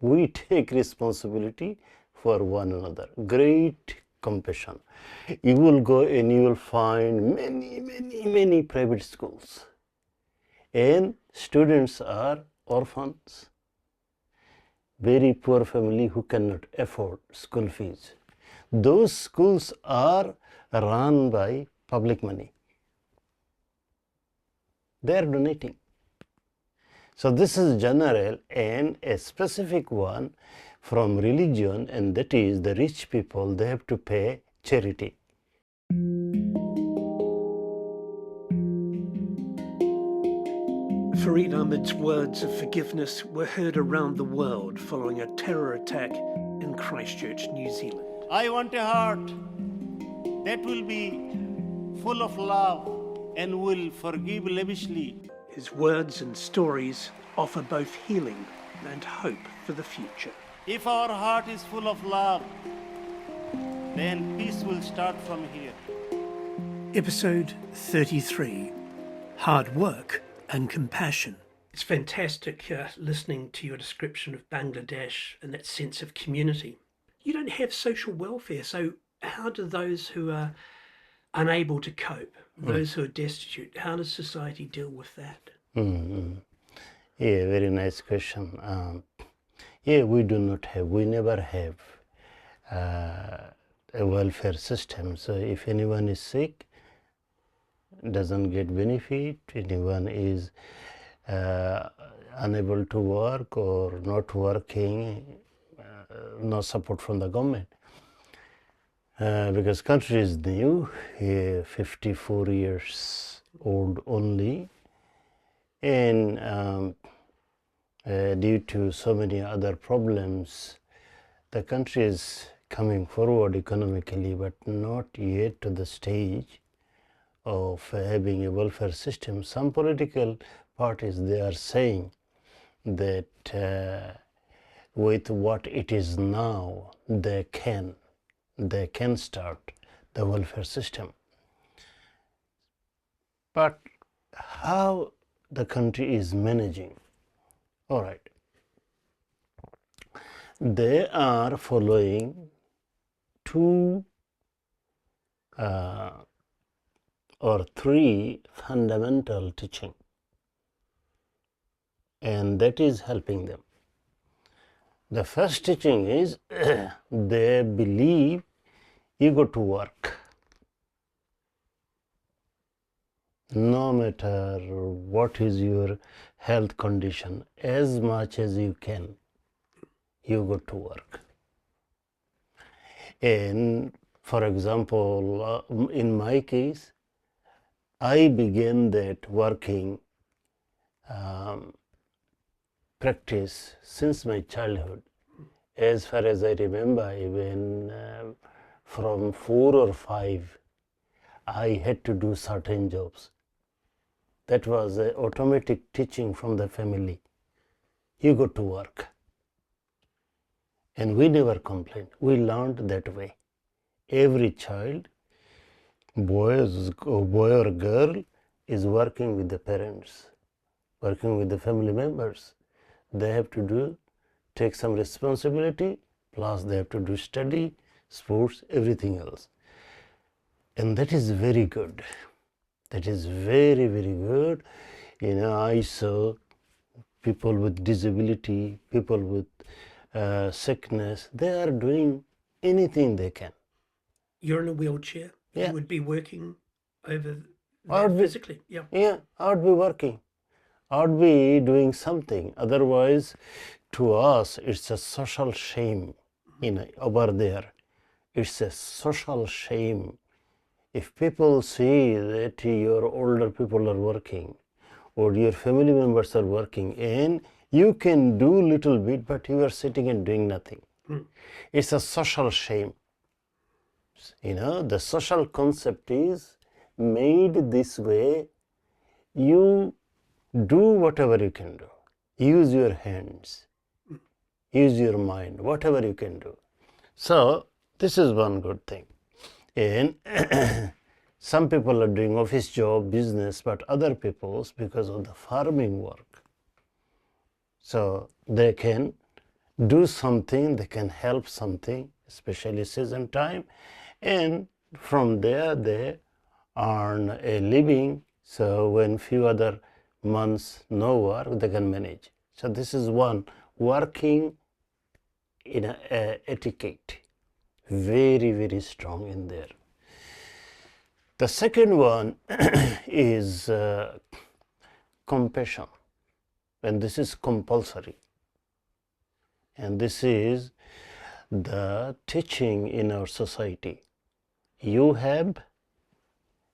we take responsibility for one another. Great compassion. You will go and you will find many private schools, and students are orphans, very poor family who cannot afford school fees. Those schools are run by public money. They are donating. So this is general, and a specific one from religion, and that is the rich people, they have to pay charity. Farid Ahmed's words of forgiveness were heard around the world following a terror attack in Christchurch, New Zealand. I want a heart that will be full of love and will forgive lavishly. His words and stories offer both healing and hope for the future. If our heart is full of love, then peace will start from here. Episode 33, Hard Work and Compassion. It's fantastic listening to your description of Bangladesh and that sense of community. You don't have social welfare, so how do those who are unable to cope, those who are destitute, how does society deal with that? Yeah, very nice question. Yeah, we never have a welfare system. So if anyone is sick, doesn't get benefit, anyone is unable to work or not working, no support from the government. Because country is new, 54 years old only, and due to so many other problems, the country is coming forward economically, but not yet to the stage of having a welfare system. Some political parties, they are saying that with what it is now, they can start the welfare system. But how the country is managing? All right. They are following two or three fundamental teaching, and that is helping them. The first teaching is they believe you go to work. No matter what is your health condition, as much as you can, you go to work. And for example, in my case, I began that working practice since my childhood. As far as I remember, even from 4 or 5, I had to do certain jobs. That was an automatic teaching from the family. You go to work. And we never complained. We learned that way. Every child, boy or girl, is working with the parents, working with the family members. They have to take some responsibility, plus they have to do study, sports, everything else. And that is very good. That is very, very good. I saw people with disability, people with sickness, they are doing anything they can. You're in a wheelchair. Yeah. You would be working over there physically. Yeah, I would be working. I would be doing something. Otherwise, to us, it's a social shame. Over there, it's a social shame. If people see that your older people are working, or your family members are working, and you can do little bit, but you are sitting and doing nothing. It's a social shame. The social concept is made this way. You do whatever you can do. Use your hands. Use your mind, whatever you can do. So this is one good thing. And some people are doing office job, business, but other people's, because of the farming work, so they can do something, they can help something, especially season time, and from there they earn a living. So when few other months no work, they can manage. So this is one, working in a etiquette, very, very strong in there. The second one is compassion, and this is compulsory. And this is the teaching in our society. You have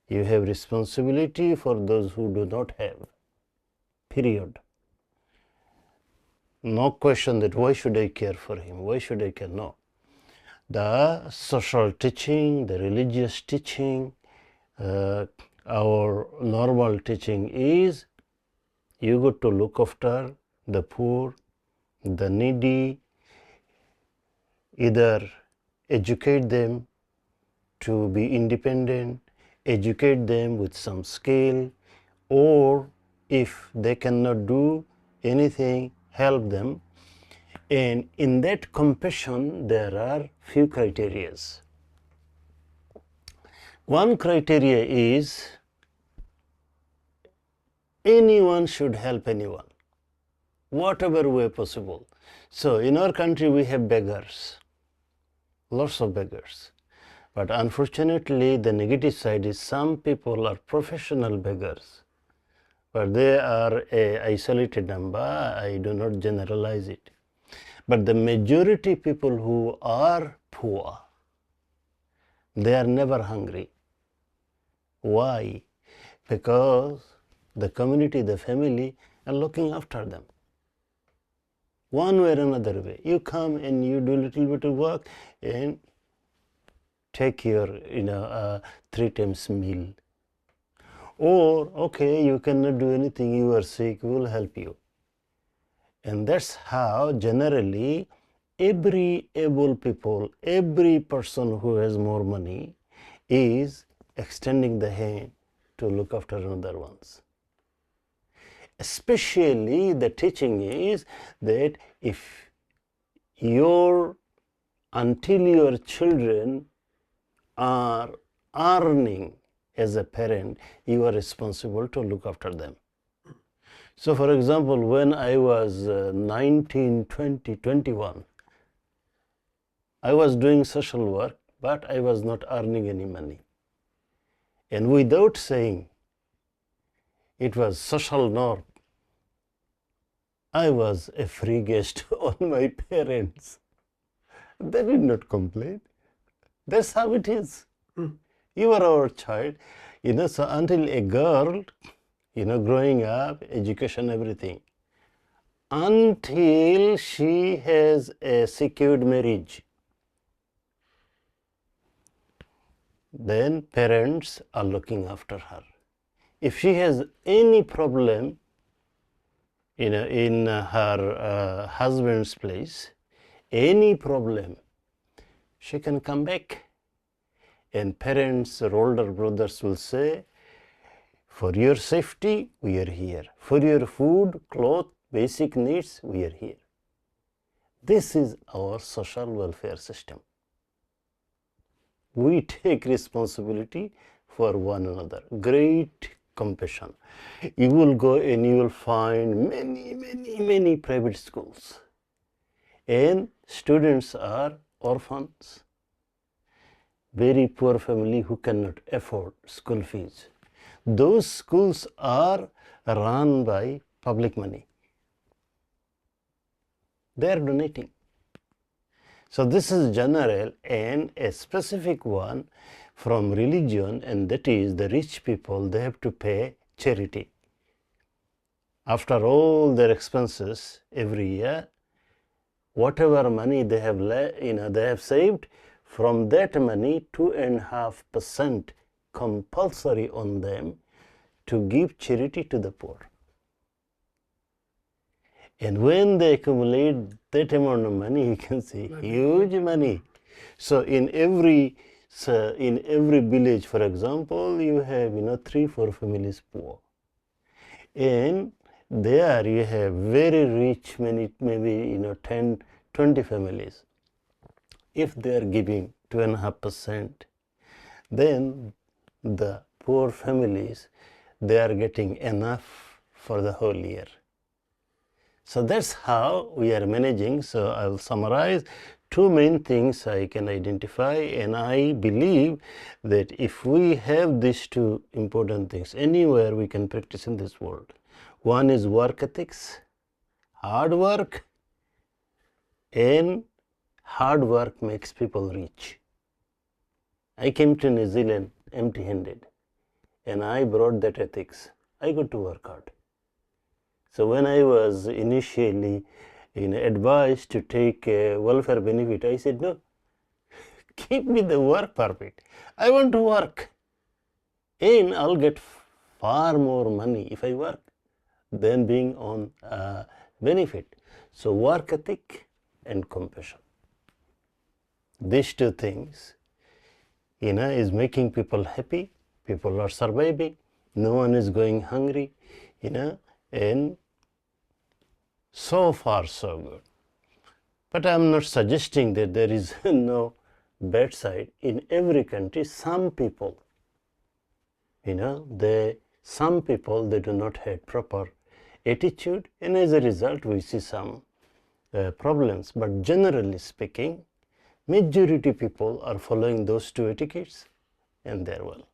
responsibility for those who do not have. Period. No question that why should I care for him? Why should I care? No. The social teaching, the religious teaching, our normal teaching is you got to look after the poor, the needy, either educate them to be independent, educate them with some skill, or if they cannot do anything, help them. And in that compassion, there are few criterias. One criteria is anyone should help anyone, whatever way possible. So in our country, we have beggars, lots of beggars. But unfortunately, the negative side is some people are professional beggars, but they are a isolated number. I do not generalize it. But the majority people who are poor, they are never hungry. Why? Because the community, the family are looking after them. One way or another way. You come and you do a little bit of work and take your 3 times meal. Or, okay, you cannot do anything, you are sick, we will help you. And that's how generally every able people, every person who has more money is extending the hand to look after another ones. Especially the teaching is that until your children are earning as a parent, you are responsible to look after them. So for example, when I was 19, 20, 21, I was doing social work, but I was not earning any money. And without saying, it was social norm. I was a free guest on my parents. They did not complain. That's how it is. You are our child, so until a girl, growing up, education, everything, until she has a secured marriage, then parents are looking after her. If she has any problem, in her husband's place, any problem, she can come back. And parents or older brothers will say, for your safety, we are here. For your food, cloth, basic needs, we are here. This is our social welfare system. We take responsibility for one another. Great compassion. You will go and you will find many, many, many private schools. And students are orphans, very poor family who cannot afford school fees. Those schools are run by public money. They are donating. So this is general, and a specific one from religion, and that is the rich people, they have to pay charity. After all their expenses every year, whatever money they have they have saved, from that money 2.5% compulsory on them to give charity to the poor. And when they accumulate that amount of money, you can see huge money. So in every village, for example, you have 3-4 families poor, and there you have very rich, maybe 10 20 families. If they are giving 2.5%, then the poor families, they are getting enough for the whole year. So that's how we are managing. So I'll summarize two main things I can identify, and I believe that if we have these two important things anywhere we can practice in this world. One is work ethics, hard work, and hard work makes people rich. I came to New Zealand empty-handed, and I brought that ethics. I got to work hard. So when I was initially advised to take a welfare benefit, I said, no, give me the work permit. I want to work, and I'll get far more money if I work than being on benefit. So work ethic and compassion. These two things, is making people happy. People are surviving. No one is going hungry, and so far so good. But I'm not suggesting that there is no bad side. In every country, some people, they do not have proper attitude, and as a result we see some problems. But generally speaking, majority people are following those two etiquettes, and they're well.